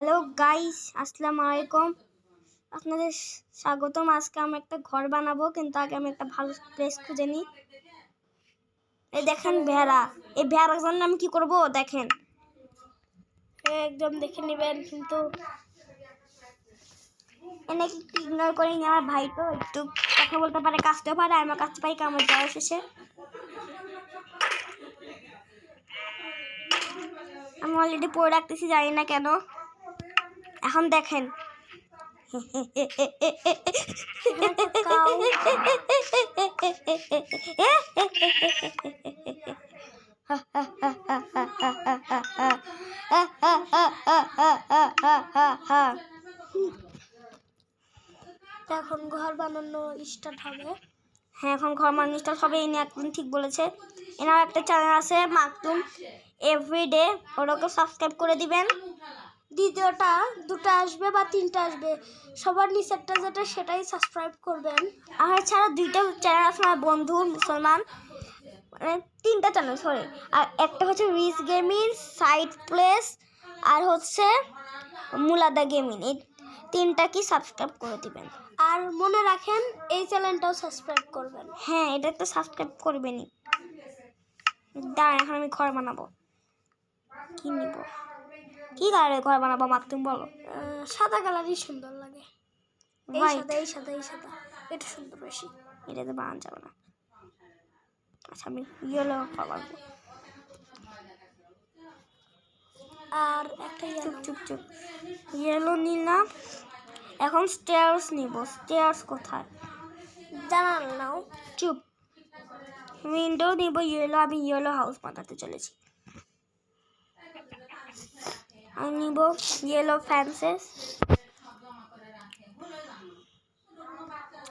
Hello guys, আসসালামু আলাইকুম। আপনাদের স্বাগতম। আজকে আমি একটা ঘর বানাবো, কিন্তু আগে আমি একটা ভালো প্লেস খুঁজে নিই। এই দেখেন ভেড়া, এই ভেড়ার জন্য আমি কি করব দেখেন। একদম দেখে নেবেন, কিন্তু এনে কি ইগনোর করে নি। আমার ভাই তো একটু কথা বলতে পারে, কাজতেও পারে, আমার কাজতে পারি কামড় দেওয়া শেষে। আমি অলরেডি পড়ে রাখতেছি, জানি না কেন। এখন দেখেন এখন ঘর বানানো স্টার্ট হবে। হ্যাঁ, এখন ঘর বানানো স্টার্ট হবে। ইনি একদম ঠিক বলেছে। এনার একটা চ্যানেল আছে মাকতুম এভরিডে, ওটাকে সাবস্ক্রাইব করে দিবেন। দ্বিতীয়টা দুটো আসবে বা তিনটা আসবে, সবার নিচেরটা যেটা সেটাই সাবস্ক্রাইব করবেন। আর ছাড়া দুইটা চ্যানেল আছে আমার বন্ধু মুসলমান, মানে তিনটা চ্যানেল সরি। আর একটা হচ্ছে রিচ গেমিং, সাইড প্লেস, আর হচ্ছে মুলাদা গেমিং। এই তিনটা কি সাবস্ক্রাইব করে দিবেন। আর মনে রাখেন এই চ্যানেলটাও সাবস্ক্রাইব করবেন। হ্যাঁ, এটা তো সাবস্ক্রাইব করবেনই। দাঁড়ান, এখন আমি ঘর বানাবো। কি নিব, কি কালারের ঘর বানাবো মাকতুম বলো? সাদা কালারই সুন্দর লাগে। এই White? সাদা, এই সাদা, এই সাদা, এটা সুন্দর বেশি। এটাতে বানানো যাবে না। আচ্ছা, আমি ইয়েলো বানাবো। আর একটা চুপ চুপ চুপ, ইয়েলো নিলাম। এখন স্টেয়ার্স নিব। স্টেয়ার্স কোথায় জানাল নাও। চুপ। উইন্ডো নিব ইয়েলো। আমি ইয়েলো হাউস বানাতে চলেছি। আমি নিব ইয়েলো ফ্যান্সেস,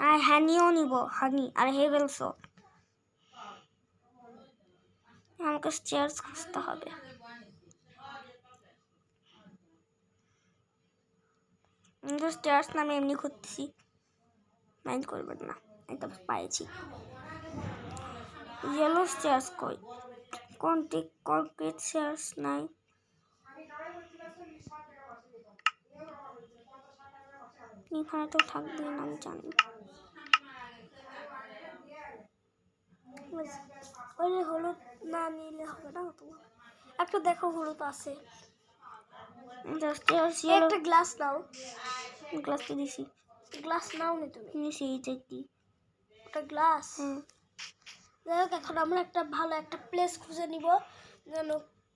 আর হানিও নিব, হানি আর হেভেলসও। আমাকে স্টেয়ার্স খুঁজতে হবে। স্টেয়ার্স না, আমি এমনি খুঁজছি, মাইন্ড করবেন না। এটা পাইছি। ইয়েলো স্টেয়ার্স কই? কোনটি? কংক্রিট স্টেয়ার্স নাই। এখানে তো থাকবেই না, আমি জানি। ওই হলুদ না নিলে হবে না তোমার। একটা দেখো হলুদ আছে। একটা গ্লাস নাও। গ্লাস তো দিছি। গ্লাস নাও নি তুমি? নিছি, এইটা কি? ওটা গ্লাস। যাই হোক, এখন আমরা একটা ভালো একটা প্লেস খুঁজে নিব, যেন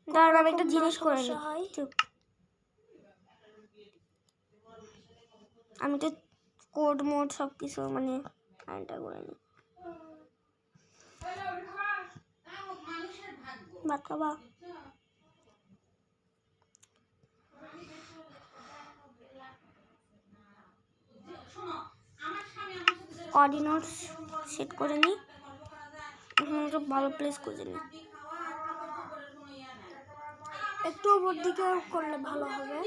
দাঁড়ান আমি একটা জিনিস করে নিই। হয়। চুপ। আমি তো কোড মোড সব কিছু মানে আইনটা করে নিই। ভাত খাবা? কোঅর্ডিনেটস সেট করে নিই। এখন একটা ভালো প্লেস খুঁজে নিই। একটু উপর দিকে করলে ভালো হবে।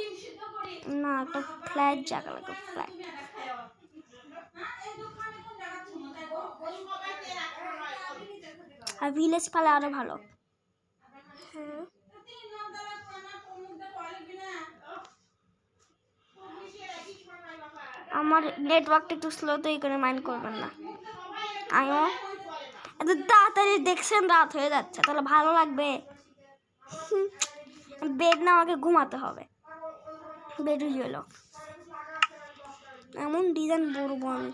না, একটা ফ্ল্যাট জায়গা লাগে, ফ্ল্যাট। আর ভিলেজ পালে আরো ভালো। হ্যাঁ, আমার নেটওয়ার্কটা একটু স্লো, তো এই করে মাইন্ড করবেন না। আমিও এত তাড়াতাড়ি দেখছেন, রাত হয়ে যাচ্ছে, তাহলে ভালো লাগবে? বেড না, আমাকে ঘুমাতে হবে। বেড হলো এমন ডিজাইন বলবো আমি।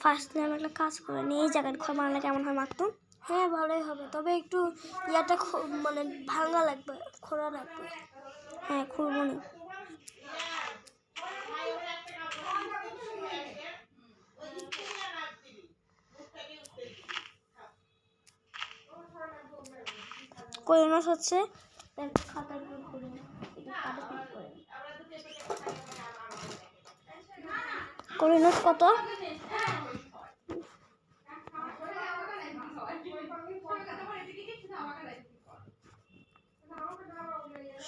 ফার্স্ট আমি একটা কাজ করে নিই, এই জায়গায় ঘর বানালে কেমন হয় মাকতুম? হ্যাঁ, ভালোই হবে, তবে একটু ইয়াটা মানে ভাঙা লাগবে, খোঁড়া লাগবে। হ্যাঁ, খুলবো নি। কোরিনোস হচ্ছে কোরিনোস কত?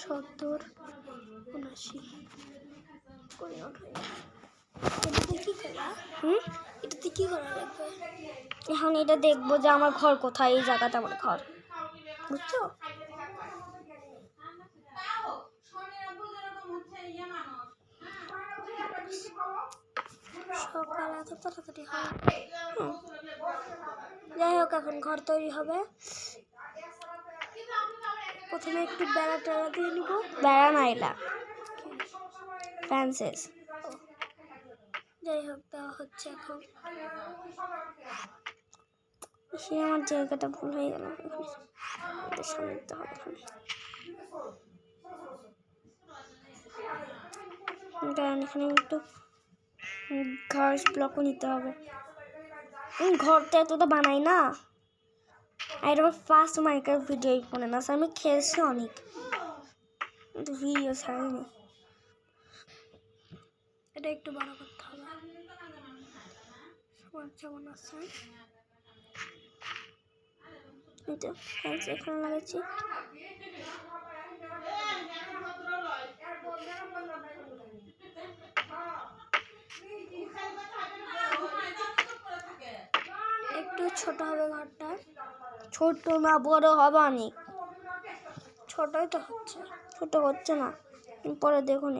সত্তর, 79। এটাতে কি করা লাগবে? এখন এটা দেখবো যে আমার ঘর কোথায়। এই জায়গাটা আমার ঘর, বুঝছো? ক্লাস। সকাল এত তাড়াতাড়ি হয়? যাই হোক, এখন ঘর তৈরি হবে। প্রথমে একটু বেড়া টেড়া দিয়ে নিব। বেড়া নাইলা ফ্রান্সিস। যাই হোক, দেওয়া হচ্ছে এখন। সে আমার জায়গাটা ভুল হয়ে গেল, সামনে দিতে হবে। কারণ এখানে একটু ঘর ব্লকও নিতে হবে। ঘরটা এতটা বানাই না, আর এটা আমার ফার্স্ট মাইনক্রাফট ভিডিও এই ফোনে না, আমি খেলছি অনেক, কিন্তু ভিডিও ছাড়িনি। এটা একটু বড় করতে হবে। সবার যেমন আছে এখানে লাগাচ্ছি। একটু ছোট হবে ঘরটা। ছোট না, বড় হবে অনেক। ছোটই তো হচ্ছে। ছোট হচ্ছে না, পরে দেখুন।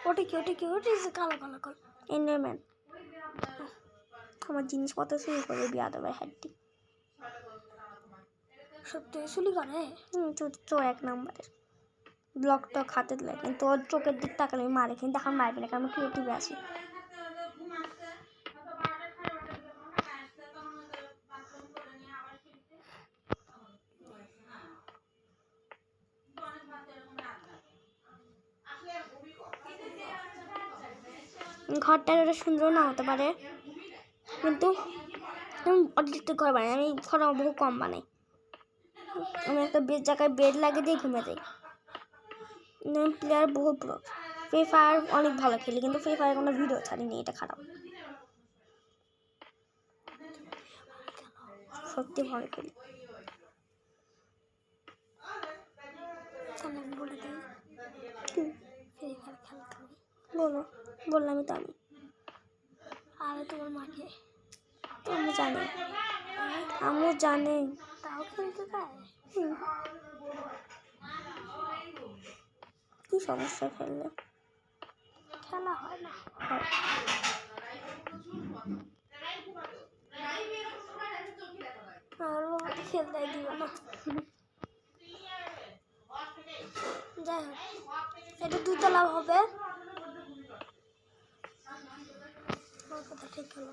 ওটা কি কালো কালো কালো এন্ডারম্যান আমার জিনিসপত্র চুরি করে বিয়াদবের হ্যাডটি। সত্যি চুরি করে? চোর এক নম্বরের। ব্লকটা খাতে দিলে কিন্তু ওর চোখের দিক তাকালে আমি মারে, কিন্তু এখন মারবে না, কারণ আমি ক্রিয়েটিভ আছি। ঘরটা ওটা সুন্দর না হতে পারে, কিন্তু আমি অতিরিক্ত ঘর বানাই, আমি ঘর বহু কম বানাই। আমি একটা জায়গায় বেড লাগিয়ে দিয়ে ঘুমিয়ে যাই। আমি প্লেয়ার বহু প্রো। ফ্রি ফায়ার অনেক ভালো খেলি, কিন্তু ফ্রি ফায়ার কোনো ভিডিও ছাড়িনি, এটা খারাপ। সত্যি ভালো খেলি। বলে দিই ফ্রি ফায়ার খেলতে হবে। বললামই তো আমি। আর তোমার মাকে? আমি জানি, আমিও জানি। তাও খেলতে চায়? কি সমস্যা ফেললে? খেলা হয় না। আর খেলতে দিবে না। যাই হোক, এটা 2 তলা হবে। আমার কথা ঠিক হলো।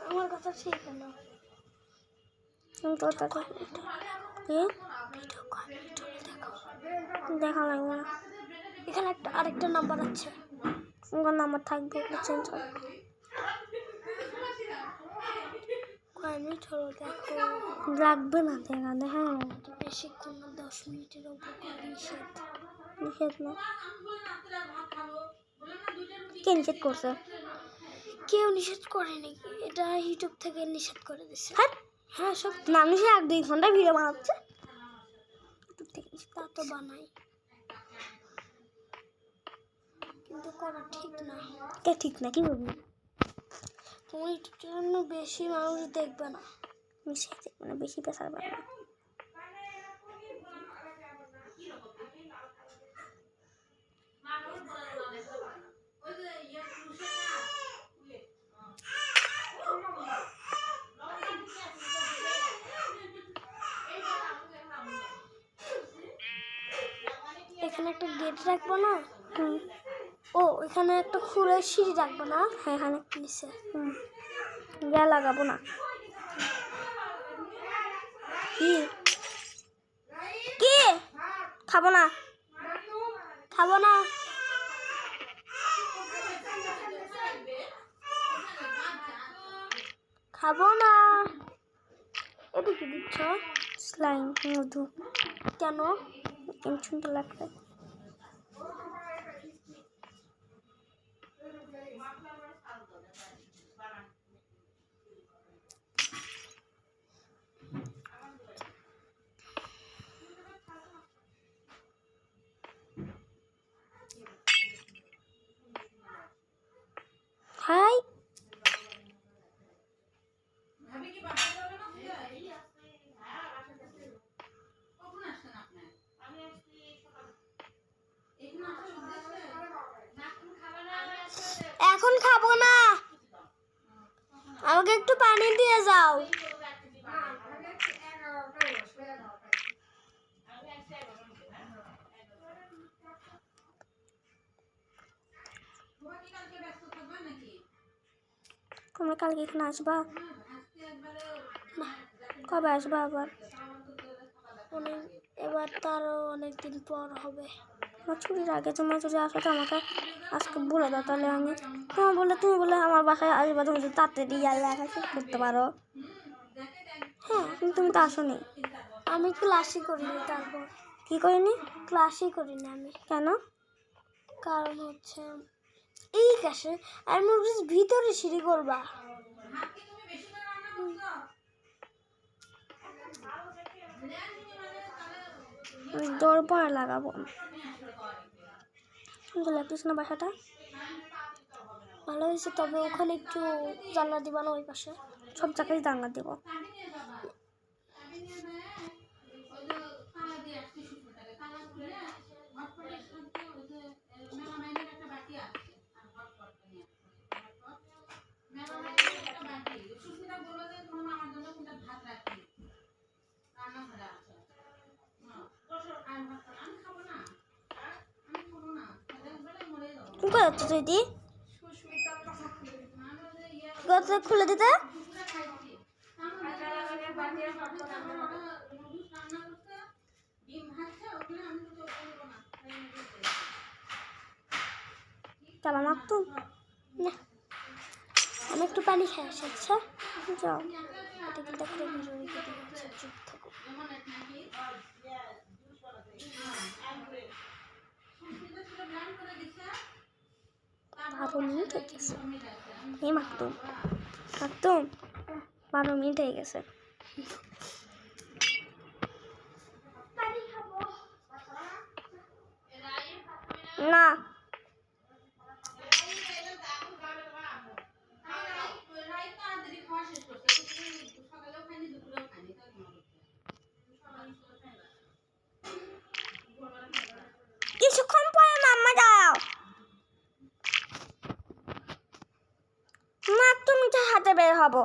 আমার কথা ঠিক হলো। দেখা লাগবে না। এখানে আরেকটা নাম্বার আছে। নাম্বার থাকবে, চেঞ্জ হবে। কয় মিনিট হলো দেখো। লাগবে না, দেখা বেশিক্ষণ না, 10 মিনিটের উপর নিষেধ। নিষেধ না। কে নিষেধ করছে? কেউ নিষেধ করেনি, এটা ইউটিউব থেকে নিষেধ করে দিচ্ছে। হ্যাঁ সত্যি, মানুষ 1-2 ঘন্টা ভিডিও বানাচ্ছে, তা তো বানাই, কিন্তু করা ঠিক না। কে ঠিক না? কি বলবি? তোমার ইউটিউব চ্যানেল বেশি মানুষ দেখবে না। বেশি দেখবে না, বেশি পেশার পাবে না। এখানে একটা গেট রাখবো না? ও এখানে একটা খুঁড়ে সিঁড়ি রাখবো না? হ্যাঁ, এখানে নিচে গিয়া লাগাবো না। কি কি খাবো না, খাবো না। খাবো না। এটা কি দিচ্ছ? স্লাইম, মধু। কেন? সুন্দর লাগবে। হাই এখন খাবো না, আমাকে একটু পানি দিয়ে যাও। তোমরা কালকে এখানে আসবা? কবে আসবা আবার? এবার তারও অনেকদিন পর হবে। আমার ছুটির আগে তোমরা যদি আসো তো আমাকে আজকে বলে দাও, তাহলে আমি তুমি বলে আমার বাসায় আসবা, তুমি যদি তাড়াতাড়ি লেখা শেষ করতে পারো। হ্যাঁ কিন্তু তুমি তো আসোনি। আমি ক্লাসই করিনি, তারপর কি করিনি? ক্লাসই করিনি আমি। কেন? কারণ হচ্ছে এই কাছে আমি ভিতরে সিঁড়ি করবা। দৌড় পরে লাগাবো। সুন্দর লাগতেছে না বাসাটা? ভালো হয়েছে, তবে ওখানে একটু জানলা দিবা না ওই পাশে? সব জায়গায় জানলা দেবো। কি করছো তুই? খুলে দিতে চালা মাখতো না, আমি একটু পানি খেয়ে আসি। আচ্ছা যাও। চুপ থাকো। 12 মিনিট হয়ে গেছে। এই মাখতুম 12 মিনিট হয়ে গেছে। না কিছুক্ষণ পরে মাম্মা যাও। মা তুমি তো হাতে বের হবো।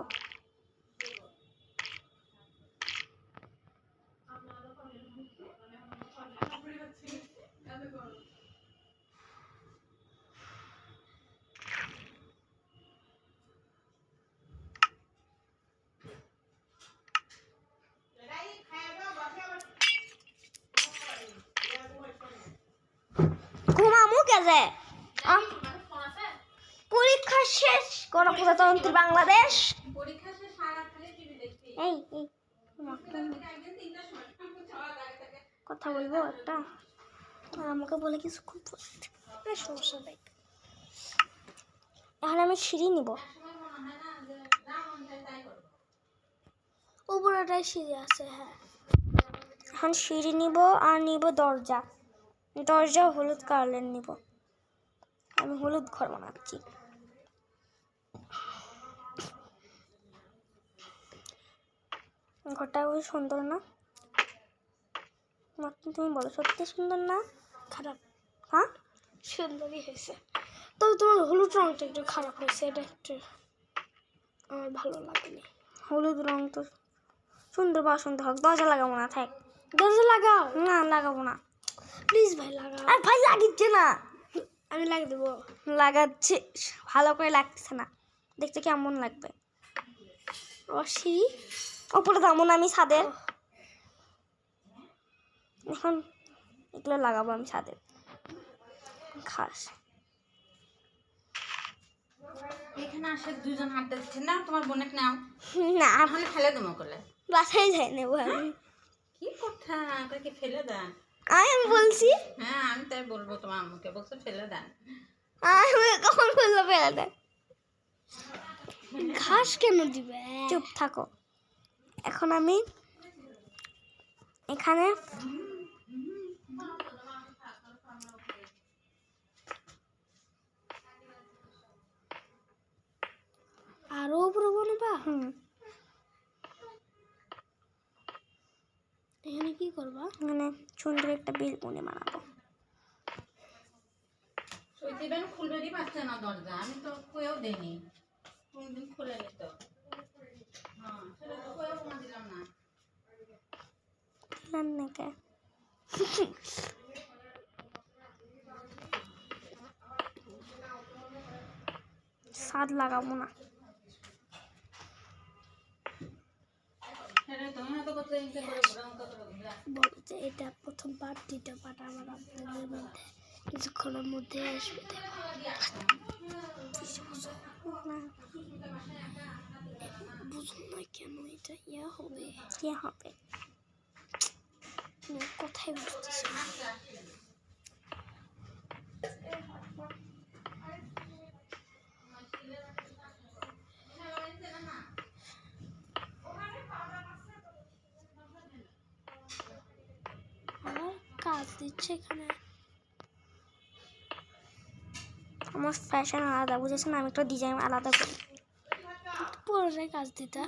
ঘুমামু কেজে পরীক্ষা শেষ কোনো প্রজাতন্ত্রী বাংলাদেশ। এই এই কথা বলবো একটা, আমাকে বলে কিছু খুব সমস্যা নেই। এখন আমি সিঁড়ি নিব। উপরেটাই সিঁড়ি আছে। হ্যাঁ এখন সিঁড়ি নিব আর নিব দরজা। হলুদ কালারের নিব। আমি হলুদ ঘর বানাচ্ছি। ঘরটা খুব সুন্দর না? তুমি বলো সত্যি সুন্দর না? খারাপ? হ্যাঁ সুন্দরই হয়েছে, তবে তোমার হলুদ রঙটা একটু খারাপ হয়েছে। এটা একটু আমার ভালো লাগেনি। হলুদ রং তো সুন্দর বা সুন্দর হোক, দরজা লাগাবো না। থাক দরজা লাগাও। না লাগাবো না প্লিজ ভাই লাগাও। আর ভাই লাগিচ্ছে না। আমি লাগিয়ে দেবো। লাগাচ্ছে ভালো করে লাগছে না, দেখতে কেমন লাগবে। সিঁড়ি ওপরে তেমন আমি ছাদের। এখন এগুলো লাগাবো আমি ছাদে। খাস এখানে আসে দুজন হাঁটতে দিচ্ছে না, তোমার বোনেক নাও না তাহলে ফেলে দেবো করলে বাসায় যাই নেবো আমি। কি কথা তাকে ফেলে দেন? আমি বলছি হ্যাঁ আমি তাই বলবো, তোমার আম্মুকে বলছো ফেলে দেন। আমি কখন বললো ফেলে দেয়? ঘাস কেন দিবে? চুপ থাকো। এখন আমি এখানে হুম। এখানে কি করবা? মানে সুন্দর একটা বেলকুনি বানাবো। দিবেন খুলবেরই পাচ্ছে না দরজা, আমি তো কেউ দেইনি, কোনদিন খুলে নিত। হ্যাঁ সেটা তো কেউ দিলাম না। রান্নাকে স্বাদ লাগাবো না। সেটা তুমি হয়তো করতে ইনকে করে ঘুরাম কত ঘুরা। বলো যে এটা প্রথম পার্ট, দ্বিতীয় পার্ট আমার আপনাদের মধ্যে কিছুক্ষণের মধ্যে আসবে। বুঝুন না কেন এটা হবে। কি হবে? কোথায় বুঝতেছি না। আমার কাজ দিচ্ছে এখানে। আমার ফ্যাশন আলাদা, বুঝেছেন? আমি একটা ডিজাইন আলাদা করি। পুরোটাই কাজ দিতা।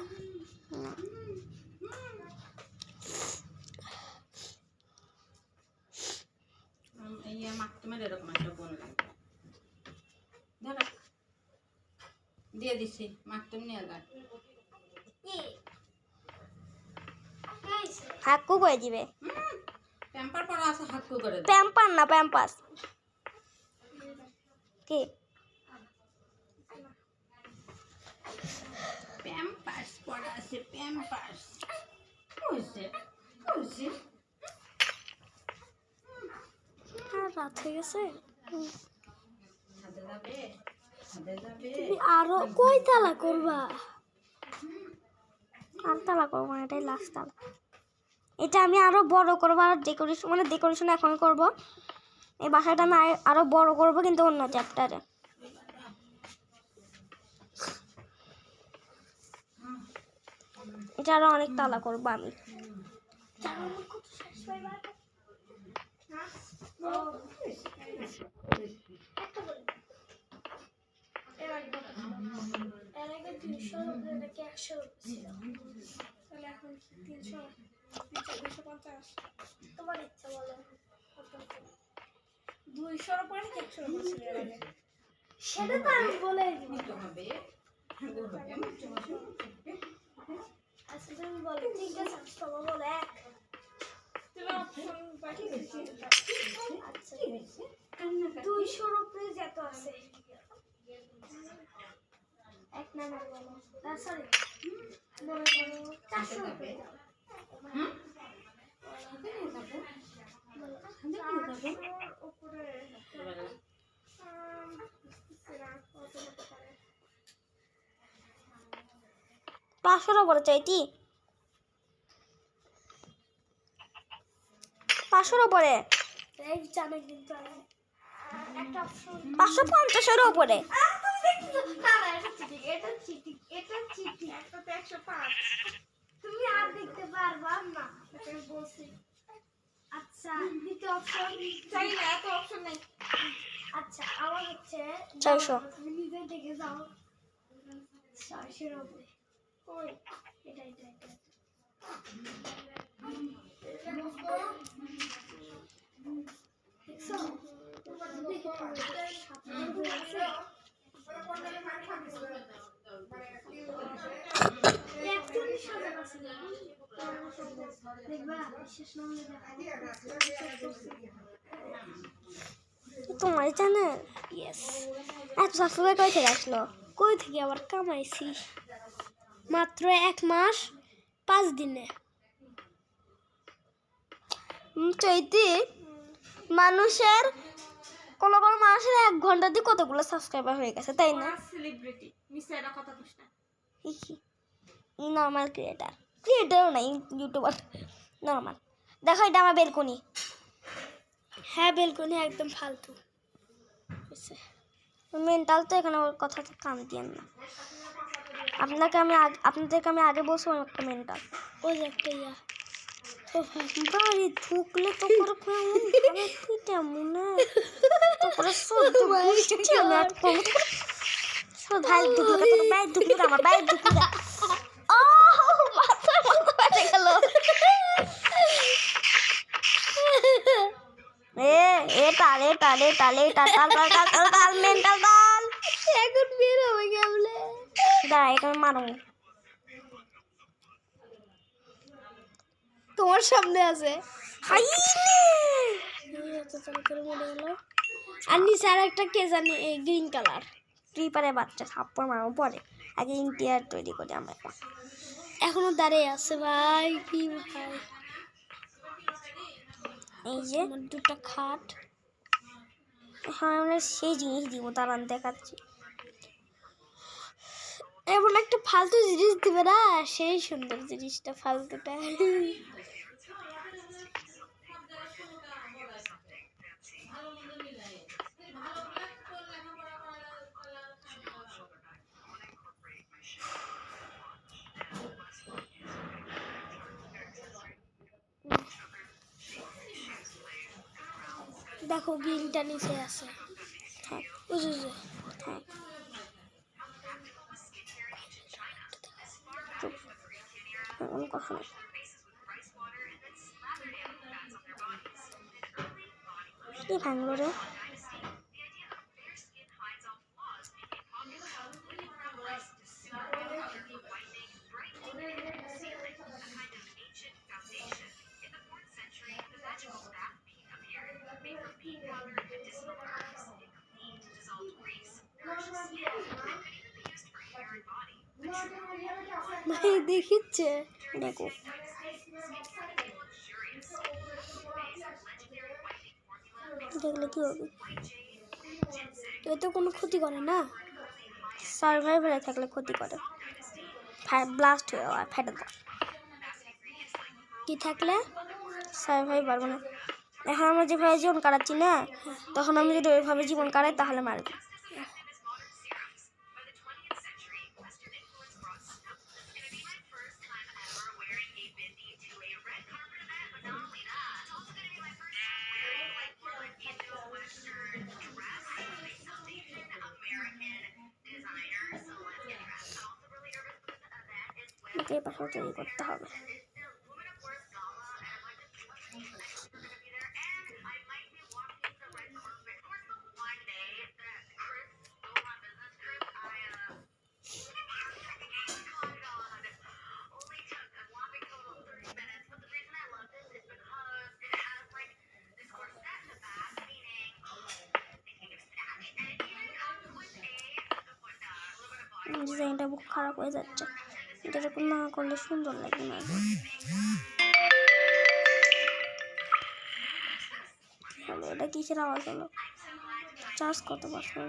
ইয়ে মাকতুমের এরকম একটা বোন লাগবে, ধরো দিয়ে দিছি, মাকতুম নিয়ে যাক। হাক্কু করে দিবে। প্যাম্পার পরা আছে, হাক্কু করে দাও। প্যাম্পার না, প্যাম্পাস। কি প্যাম্পার্স পরা আছে, প্যাম্পার্স হইছে হইছে। আর রাত হয়ে গেছে। হাতে যাবে, হাতে যাবে। তুমি আরো কই তালা করবা? আর তালা করবো না, এটাই লাস্ট তালা। এটা আমি আরো বড় করবো, আর ডেকোরেশন মানে ডেকোরেশন এখন করব। এই বাসাটা আমি আরো বড় করব, কিন্তু অন্য চ্যাপ্টারে। এটা আরো অনেক তালা করবো আমি। এর আগে 200 নাকি 100 ছিল, তাহলে এখন 300 250। তোমার ইচ্ছা বলো। 200 এর উপরে নাকি 100 এর উপরে ছিল এর আগে? সেটা তো আমি বলে দিব। নিতে হবে, হাগু হবে, মুচু মুচু। আচ্ছা তুমি বলো, ঠিক আছে তোমার বলো এক। তুমি অপশন পাঠিয়ে দিচ্ছি। আচ্ছা 200 এর উপরে যত আছে এক নাম্বার বলো। সরি মনে করো 400 এর উপরে যাও। হুম হাতে নিয়ে যাবো, বলো হাতে নিয়ে যাবো। 400 এর উপরে কত হতে পারে? 500 উপরে চাইতি, 500 উপরে, এই জানে কিন্তু আমি একটা অপশন 550 উপরে। তুমি দেখছো না না এটা চিটিং, এটা চিটিং, এটা চিটিং। একটা তো 105 তুমি আর দেখতে পারবা না, এটা আমি বলছি। আচ্ছা দ্বিতীয় অপশন চাই না, এত অপশন নাই। আচ্ছা আমার হচ্ছে 400। তুমি নিজে দেখে যাও 400 এর উপরে। ওই এটা এটা এটা দেখছো? দেখো, তোমার চ্যানেল ইয়েস। এত সাবস্ক্রাইব কই থেকে আসলো? কই থেকে আবার কামাইছি? মাত্র 1 মাস 5 দিনে। চৈতি মানুষের কোনো কোনো মানুষের 1 ঘন্টা দিয়ে কতগুলো সাবস্ক্রাইবার হয়ে গেছে, তাই না? সেলিব্রিটি মিসাইরা কথা কইছ না। ই নর্মাল ক্রিয়েটারও নাই, ইউটিউবার নর্মাল। দেখো এটা আমার বেলকনি। হ্যাঁ বেলকনি একদম ফালতু। মেন্টাল তো এখানে ওর কথাতে কান দিয়েন না। আপনাদেরকে আমি আগে বলছি আমি একটা মেন্টাল। ওই যে একটা ইয়া বাড়ি ঢুকলে তো করে কেমন ভাবে পিঠে মনে তো করে সহ্য বুঝছি আমি আর কম ভাই ঢুকলে তোর ভাই ঢুকলে আমার ভাই ঢুকলে টালে টালে টালে টাল মেন্টাল টাল। এখন বের হবে কেমনে? দাঁড়া এখানে মারো। তোমার সামনে আছে। আর নিচে আর একটা কে জানি গ্রিন কালার। ক্রিপারে বাচ্চা থাপ্পড় মারো পরে, আগে ইন্টিয়ার তৈরি করি আমরা। এখনো দাঁড়িয়ে আছে ভাই, কি ভাই। এই যে আমার দুটো খাট। হ্যাঁ আমরা সেই জিনিস দিব, দাঁড়ান দেখাচ্ছি। এমন একটা ফালতু জিনিস দিবে না, সেই সুন্দর জিনিসটা ফালতুটা। দেখো গ্রিনটা নিচে আছে। থাক বুঝেছো? থাক চুপ, এমন কথা না। কি ভাঙলো রে? ভাই দেখিচ্ছে। দেখো দেখলে কি হবে? এ তো কোনো ক্ষতি করে না। সার্ভাইভারে থাকলে ক্ষতি করে, ব্লাস্ট হয়ে যাওয়া, ফেটে দেওয়া। কি থাকলে? সার্ভাইভার মানে এখন আমরা যেভাবে জীবন কাটাচ্ছি না, তখন আমি যদি ওইভাবে জীবন কাটাই তাহলে মারবে। আমাকে এই পাশে তৈরি করতে হবে। ডিজাইনটা খুব খারাপ হয়ে যাচ্ছে, এটা এরকম না করলে সুন্দর লাগে না। হলো এটা কিসের আওয়াজ হলো? চার্জ কত পারছেন?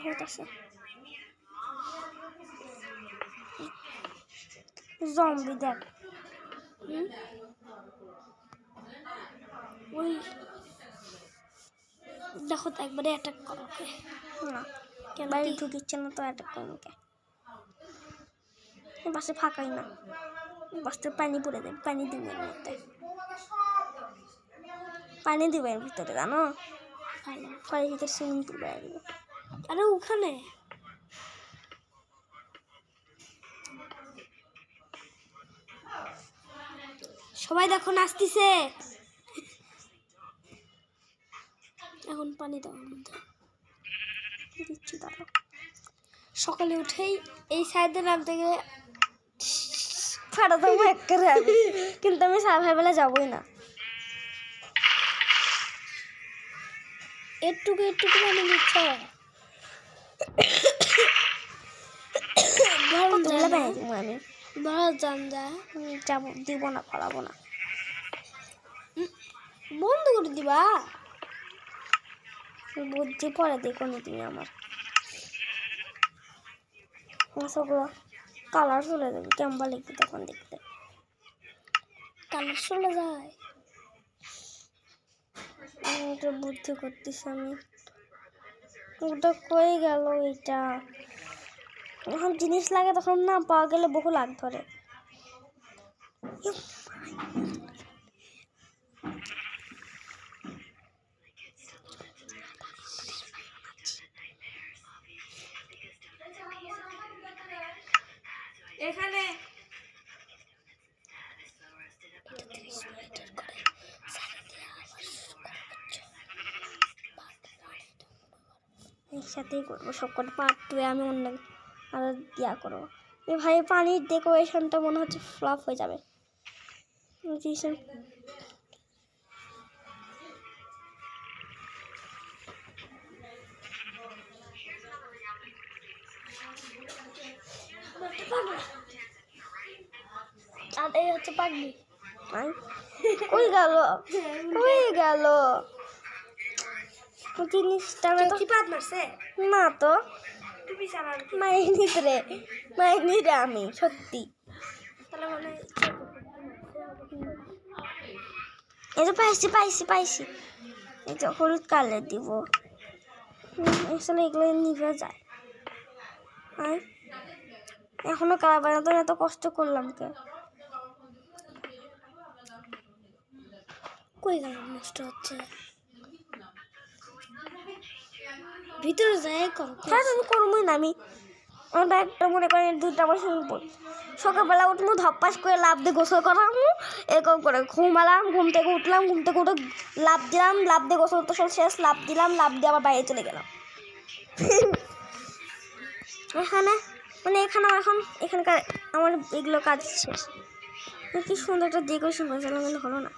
হতেছে জম্বি দেখ। ওই দেখো তো একবারে অ্যাটাক করো ওকে। না বাড়ি ঢুকিচ্ছে না তো অ্যাটাক করবে কে? বাসে ফাঁকাই না, বাসটা পানি পড়ে দেবে, পানি দিবে এর মধ্যে, পানি দিবে এর ভিতরে জানো, ঘরের ভিতরে সুইমিং পুল বেড়ে দেবে। আরে ওখানে সবাই দেখো নাচতেছে। এখন পানি দাও মধ্যে দিচ্ছি দাঁড়া। সকালে উঠেই এই সাইডে নামতে গেলে ফাটা তো একটা যাবে, কিন্তু আমি সার্ভাইভালে যাবোই না। একটুকু একটুকু পানি দিচ্ছে। কতগুলো পানি দিব আমি? বড় জান যায় যাবো, দিব না, ফলাবো না। বন্ধ করে দিবা। বুদ্ধি পরে দেখো নি তুমি আমার। মাছগুলো কালার চলে যাবে, কেমন লাগবে তখন দেখতে। কালার চলে যায়। এটা বুদ্ধি করতেছি আমি। ওটা কই গেল এটা? যখন জিনিস লাগে তখন না পাওয়া গেলে বহু লাগ ধরে। এখানে একসাথেই করবো সবকটা পার্ট 2 আমি অন্য আর ইয়া করবো। এ ভাই পানির ডেকোরেশনটা মনে হচ্ছে ফ্লপ হয়ে যাবে। আর এই হচ্ছে পাগলি। কই গেল জিনিসটা তো কি পাত মারছে? না তো তুমি চালান। মাইনি রে আমি সত্যি। তাহলে মানে এই যে পাইছি এই যে হলুদ কালার দিব। আসলে এগুলো নিভে যায়। আর এখনো কালার বানাতে এত কষ্ট করলাম কে? কই গেল নষ্ট হচ্ছে। ভিতরে যাই করো। হ্যাঁ আমি করবোই না। আমরা একটা মনে করেন 2টা আমার শুনবো। সকালবেলা উঠবো ধপ্পাস করে লাভ দিয়ে গোসল করামু এরকম করে ঘুমালাম, ঘুম থেকে উঠে লাভ দিলাম, লাভ দিয়ে গোসল টোসল শেষ, লাভ দিলাম, লাভ দিয়ে আবার বাইরে চলে গেলাম। এখানে এখন এখানকার আমার এগুলো কাজ শেষ। কি সুন্দর একটা ডেকোরেশন করেছিলাম কিন্তু হলো না।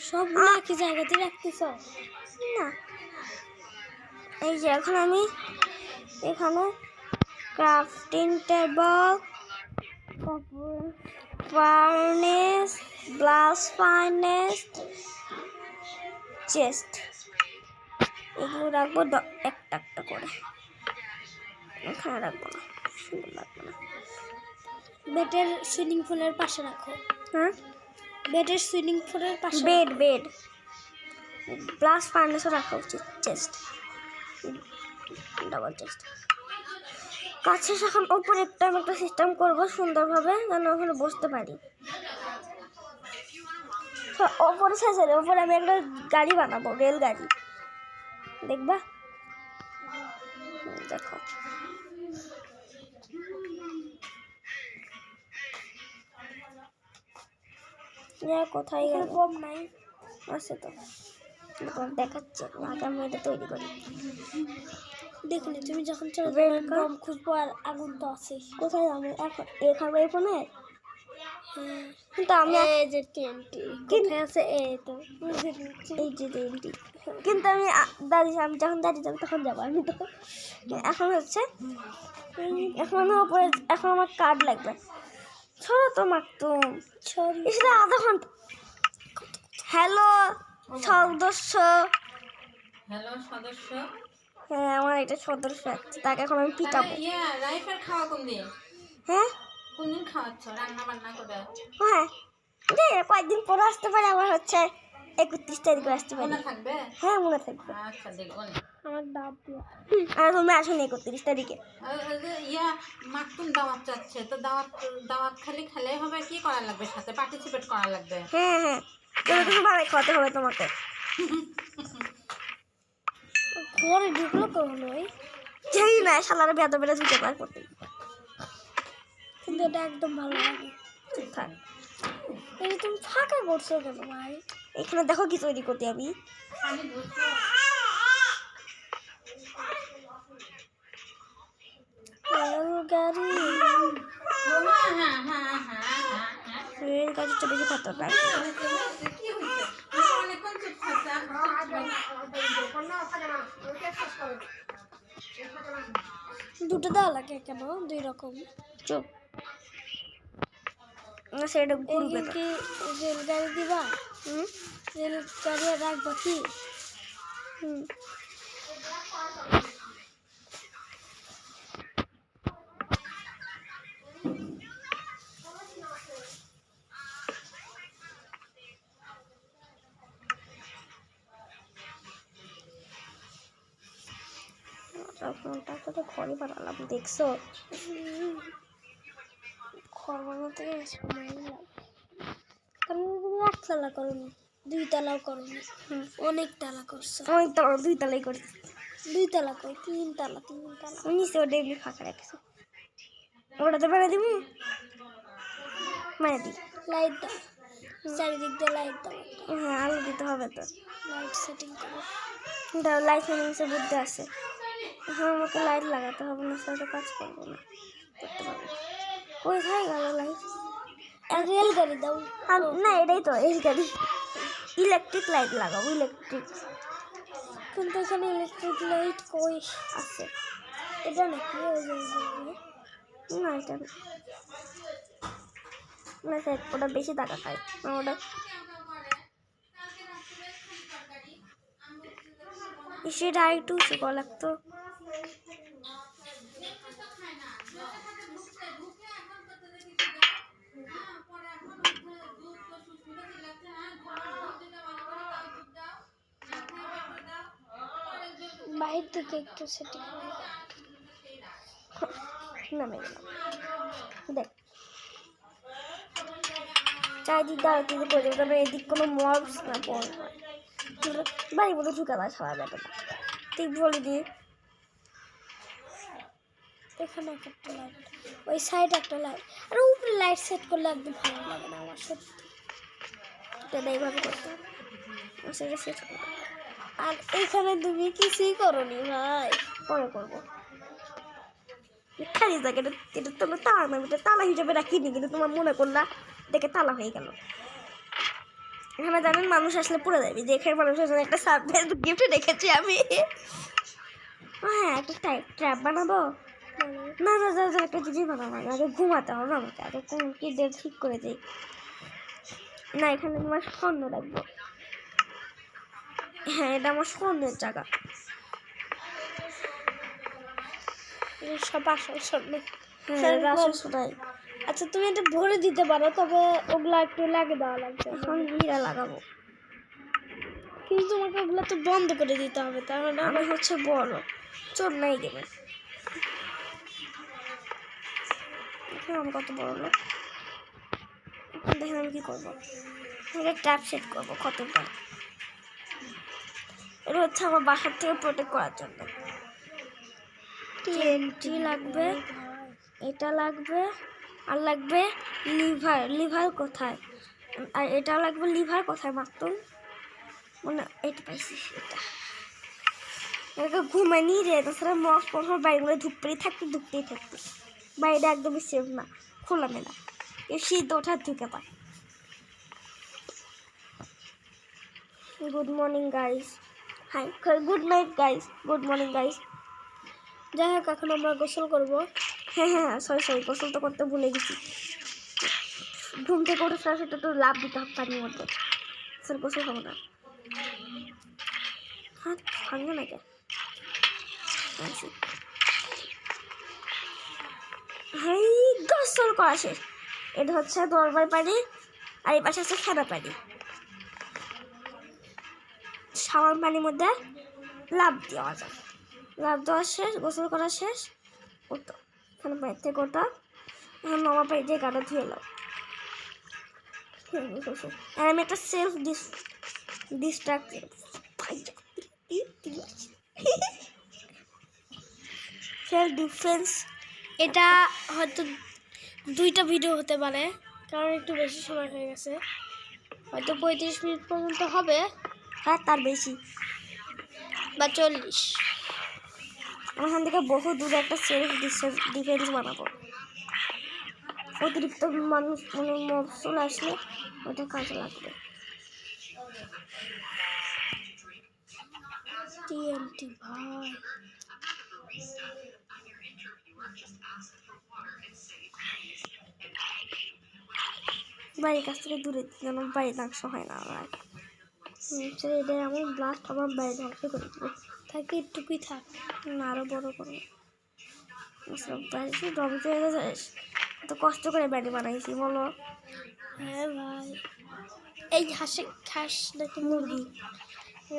সবগুলো একই জায়গাতে রাখতেছ না এই যে এখন আমি এখানে ক্রাফটিং টেবল, তারপর ফার্নেস, গ্লাস ফার্নেস, চেস্ট এগুলো রাখবো একটা একটা করে। এখানে রাখবো না, সুন্দর লাগবে না। বেডের সুইমিং পুলের পাশে রাখো। হ্যাঁ বেডের সুইমিং পুলের পাশে বেড গ্লাস ফার্নেসও রাখা উচিত। চেস্ট ডাবল চেস্ট কাছে এখন ওপরে একটা সিস্টেম করবো সুন্দরভাবে যেন ওখানে বসতে পারি। ওপরে শেষের ওপরে আমি একটা গাড়ি বানাবো, রেলগাড়ি। দেখবা দেখো কোথায় গেল? কম নাই আছে তো দেখাচ্ছে। আগে আমি এটা তৈরি করি। দেখুন তুমি যখন চলে কম খুঁজবো আর আগুন তো আছে। কোথায় আমি এখন এখানে ফোনে? হ্যাঁ কিন্তু আমি এই যে টেন্টি কোথায় আছে? এই তো এই যে রেলটি কিন্তু আমি আমি যখন দাঁড়িয়ে যাবো তখন যাবো। আমি তো এখন হচ্ছে এখন আমার কার্ড লাগবে। ছোড়ো তো মাকতুম সেটা আধা ঘন্টা। হ্যালো সদস্য। হ্যাঁ আমার এটা সদস্য আছে, তাকে এখন আমি পিটাবো। রাইফেল খাওয়া কোন দিন? হ্যাঁ কোন দিন খাওয়াচ্ছ রান্না বান্না করে? হ্যাঁ কয়েকদিন পরে আসতে পারে, আবার হচ্ছে 31 তারিখে আসতে পারে। মনে থাকবে? হ্যাঁ মনে থাকবে। আচ্ছা দেখবো না। আমার ডাব দিয়া আর তুমি আসুন 31 তারিখে। মাকতুম দাওয়াত চাচ্ছে তো দাওয়াত খেলে হবে, কি করা লাগবে সাথে? পার্টিসিপেট করা লাগবে। হ্যাঁ কিছু ভালো খাওয়াতে হবে তোমাকে। ঘরে ঢুকলো কেমন ওই যেই না শালার বেদ বেড়ে ঢুকে পার করতে। কিন্তু এটা একদম ভালো লাগে। থাক এই তুমি ফাঁকা করছো কেন ভাই? এখানে দেখো কি তৈরি করতে আমি। পানি ধরছো? গাড়ি হ্যাঁ। রেল গাড়িটা বেশি খতরনাক। কি হয়েছে? অনেকক্ষণ চুপ থাকছে। দুটো দেওয়া লাগে কেন? 2 রকম। চুপ সেটা এই ঘুরবে তো। কি রেলগাড়ি দিবা? রেলগাড়ি রাখবো কি? হুম ফোনটা তো ঘরে বানালাম দেখছো? ঘর বানাতে সময় লাগে। কারণ তুমি 1 তালা করো না, 2 তালাও করো না, অনেক তালা করছো। আমি তো 2 তালাই করি। 2 তালা কই 3 তালা 3 তালা। নিচে ওটা এমনি ফাঁকা রাখছো, ওটাতে বেড়ে দিব মানে দিই। লাইট দাও, চারিদিক দিয়ে লাইট দাও। হ্যাঁ আলু দিতে হবে তো। লাইট সেটিং করো। দাও, লাইট সেটিংসের বুদ্ধি আছে। এখন আমাকে লাইট লাগাতে হবে না, সেটা কাজ করবো না, করতে পারবো। কোথায় গেল লাইট? রেল গাড়ি দাও। না, এটাই তো এই গাড়ি। ইলেকট্রিক লাইট লাগাবো, ইলেকট্রিক। কিন্তু এখানে ইলেকট্রিক লাইট কই আছে। এটা নাকি ওই যে না, এটা না। না স্যার, ওটা বেশি টাকা খায় না, ওটা সেটা একটু উঁচু করা লাগতো। বাহির থেকে একটু সেটিং নামে গেলাম। দেখ, চারিদিক দাঁড়াতে পড়ে যাবে, এদিক কোনো মবস না পড়ে বাড়ির মধ্যে ঢুকে পায় সবাই ব্যাপারটা। ঠিক বলি দিয়ে এখানে একটা লাইট, ওই সাইড একটা লাইট, আর উপরে লাইট সেট করলে একদম ভালো লাগে না আমার সত্যি। এটা এইভাবে করতে হবে, সেটা শেষ করবো। আর এখানে তুমি কিছুই করনি ভাই। পরে করবো। খালি থাকে, এটা তো তালা না, এটা তালা হিসেবে রাখিনি, কিন্তু তোমার মনে করলা দেখে তালা হয়ে গেল। এখানে জানেন মানুষ আসলে পড়ে যাবে, যে এখানে মানুষের জন্য একটা সারপ্রাইজ গিফট রেখেছি আমি। হ্যাঁ, একটা ট্র্যাপ বানাবো। না না না, একটা জিনিস বানাবো, আগে ঘুমাতে হবে আমাকে, আগে কোন কি ডেট ঠিক করে দিই। না, এখানে তোমার স্বর্ণ রাখবো। হ্যাঁ, এটা আমার স্বর্ণের জায়গা। সব আসল সামনে। হ্যাঁ, রাসেল সোনাই। আচ্ছা তুমি এটা ভরে দিতে পারো, তবে ওগুলা একটু লাগে দেওয়া লাগবে। এখন হীরা লাগাবো, কিন্তু তোমাকে ওগুলো তো বন্ধ করে দিতে হবে, তাহলে আমি হচ্ছে বড় চোর নাই গেলে। আমি কত বড় লোক, দেখেন আমি কি করবো। ট্যাপ সেট করবো কতটা, এটা হচ্ছে আমার বাসার থেকে প্রোটেক্ট করার জন্য। টিএনটি লাগবে, এটা লাগবে, আর লাগবে লিভার। লিভার কোথায়? আর এটা লাগবে, লিভার কোথায় মাত্র মানে এটা পাইছি। এটা ঘুমানি রে, তাছাড়া মশ পর বাড়িগুলো ঢুকতেই থাকতে বাড়িটা একদমই সেফ না, খোলা মেলা, শীত ওঠার ঢুকে পায়। Good morning guys, hi, good night guys, good morning guys. যাই হোক, এখন আমরা গোসল করবো। হ্যাঁ, সরি, গোসল তো করতে ভুলে গেছি। ঘুম থেকে ওঠে সরাসরি তো লাভ দিতে হবে পানির মধ্যে, স্যার গোসল খাবো না। হ্যাঁ, ভাঙবে না কে? হ্যাঁ, গোসল করা শেষ। এটা হচ্ছে দরবার পানি, আর এই পাশে হচ্ছে ফেনা পানি। সাবান পানির মধ্যে লাভ দেওয়া যায়, লাভ দেওয়া শেষ, গোসল করা শেষ। ওটা ফেনা পানি থেকে ওটা এখন নমা পানি দিয়ে গাটা ধুয়ে নাও। আর আমি একটা সেলফ ডিস্ট্রাক্ট সেলফ ডিফেন্স, এটা হয়তো 2টা ভিডিও হতে পারে, কারণ একটু বেশি সময় হয়ে গেছে, হয়তো 35 মিনিট পর্যন্ত হবে হ্যাঁ তার বেশি বা 40। ওখান থেকে বহু দূরে একটা সেলফ ডিফেন্স বানাবো। অতিরিক্ত মানুষ মানে মফসল আসলে ওটা কাজে লাগবে। টিএনটি ভাই, বাড়ির কাছ থেকে দূরে যেন বাড়ি ধ্বংস হয় না আমার। এটা এমন ব্লাস্ট আমার বাড়ি ধ্বংস করে দেবে। তাকে একটুকুই থাক, না আরো বড় করবো। সব বাড়ি ধ্বংস হয়ে যায়, তো কষ্ট করে বাড়ি বানাইছি বলো। হ্যাঁ ভাই, এই খাস নাকি মুরগি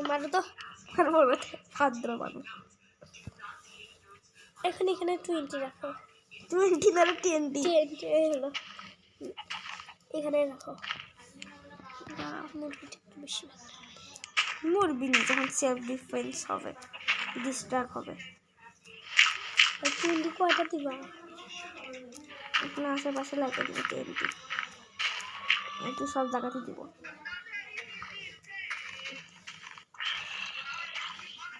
মানে তো আর বলবে ভাদ্র মানুষ। এখানে 20 রাখো, 20 না TNT। TNT হলো এখানে রাখো। মুরগিটা একটু বেশি মরবি না যখন সেলফ ডিফেন্স হবে, ডিস্ট্রাক্ট হবে। TNT কয়টা দিবা? এখানে আশেপাশে লাগিয়ে দিব TNT, একটু সব জায়গাতে দিব।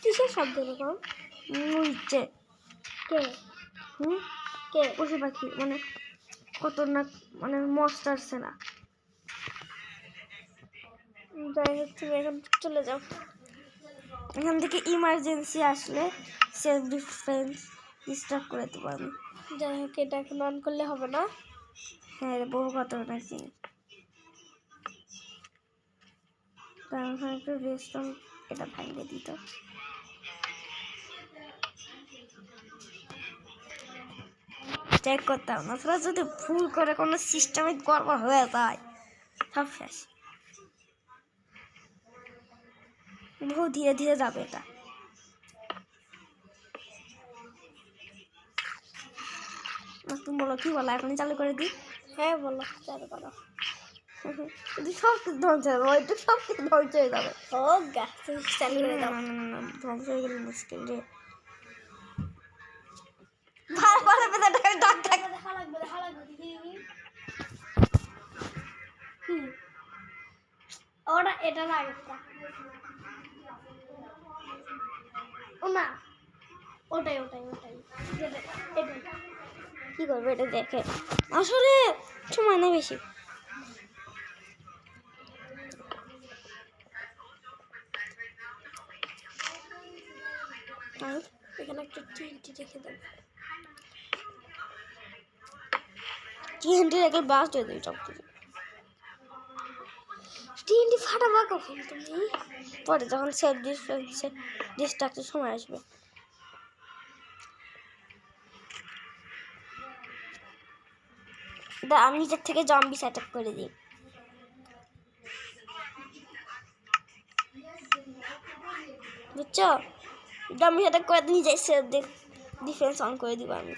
কিসের শব্দ এরকম? উঠছে কে? কে? পশু পাখি মানে খতরনাক, মানে মস্ত আসছে না। যাই হোক, তুমি এখন চলে যাও এখান থেকে। ইমার্জেন্সি আসলে সেলফ ডিফেন্স ডিস্টার্ব করে দেবো আমি। যাই হোক, এটা এখন অন করলে হবে না। হ্যাঁ, বহু খতরনাক জিনিস। কারণ একটু রেস্ট, এটা ভাঙিয়ে দিত। চেক করতাম না, তোরা যদি ভুল করে কোনো সিস্টেমিক গড়বড় হয়ে যায় সব শেষ। বহু ধীরে ধীরে যাবে এটা। তুমি বলো, কি বলো? এখনই চালু করে দিই? হ্যাঁ বলো, চালু করো। সব কিছু ধ্বংস হয়ে যাবে, ওইটা সব কিছু ধ্বংস হয়ে যাবে। ও গাছ চালু করে দাও। না, ধ্বংস হয়ে গেলে মুশকিল রে। ওটা এটা লাগে না, ওটাই এটাই। কি করবো এটা দেখে? আসলে সময় না বেশি। এখানে একটা টিএনটি রেখে দেবো। টিএনটি রেখে ব্লাস্ট হয়ে দেবে সব কিছু। টিএনটি ফাটাবা কখন তুমি? পরে যখন সেলফ ডিফেন্সে ডিস্ট্রাক্টের সময় আসবে। আমি নিজের থেকে জম্বি সেট আপ করে দিই। বুঝছো? জম্বি সেট আপ করে নিজে সেলফ ডিফেন্স অন করে দিব আমি।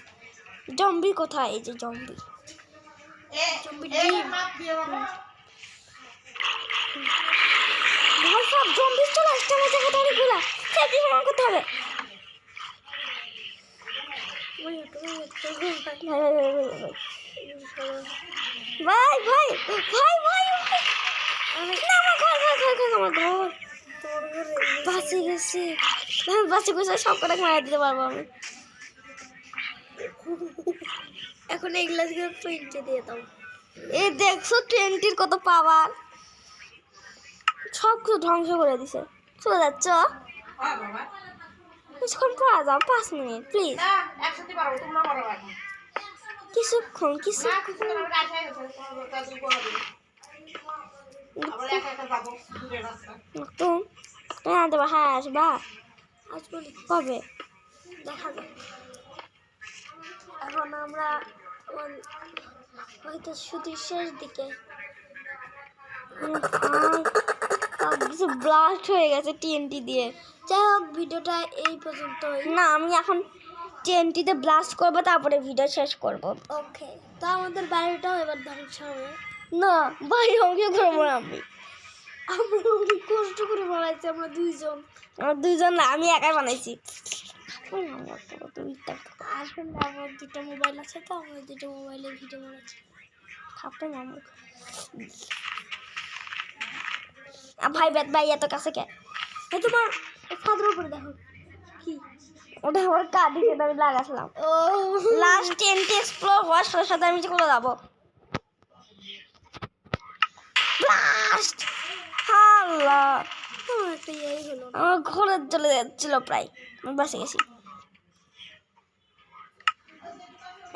জম্বি কোথায়? এই যে জম্বি। ভাই সব জম্বি চলে আসছে আমার জায়গাটা অনেকগুলা। সেলফ ডিফেন্স অন করতে হবে। ভাই ভাই ভাই ভাই না, আমার ঘর আমার ঘর বাঁচে গেছে। বাঁচে গেছে, সব কটা মারা দিতে পারবো আমি। এখন এগুলা থেকে 20 দিয়ে দাও। এই দেখছো 20-র কত পাওয়ার? সব কিছু ধ্বংস করে দিছে। চলে যাচ্ছ? কিছুক্ষণ পড়া যাও, 5 মিনিট প্লিজ। কিছুক্ষণ তুমি আনতে হ্যাঁ আসবা? আসবো কবে? দেখা যাক। এখন আমরা হয়তো ছুটির শেষ দিকে। সব কিছু ব্লাস্ট হয়ে গেছে টিএনটি দিয়ে। যাই হোক, ভিডিওটা এই পর্যন্তই। না, আমি এখন টিএনটিতে ব্লাস্ট করবো, তারপরে ভিডিও শেষ করব। ওকে, তো আমাদের বাড়িটাও এবার ধ্বংস হবে। না, বাইরে অঙ্কে করবো না আমি। আমরা অনেক কষ্ট করে বানাইছি, আমরা দুইজন। আমার দুইজন না, আমি একাই বানাইছি। আসলে আমার দুটো মোবাইল আছে, তো আমরা দুটো মোবাইলে ভিডিও বানাচ্ছি। খাপে মামু ভাই বেদ ভাই এত কাছে কে? তোমার ফাদার উপরে দেখো কি, ওটা আমার কাঁদি, সেটা আমি লাগাছিলাম। ও লাস্ট টিএনটি এক্সপ্লোর হওয়ার সাথে সাথে আমি চলে যাবো। ব্লাস্ট! আল্লাহ, একটা ইয়েই হলো না। আমার ঘরে চলে যাচ্ছিল প্রায়, আমি বাসে গেছি।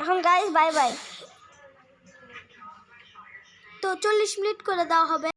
এখন গাইস বাই বাই। তো 40 মিনিট করে দেওয়া হবে।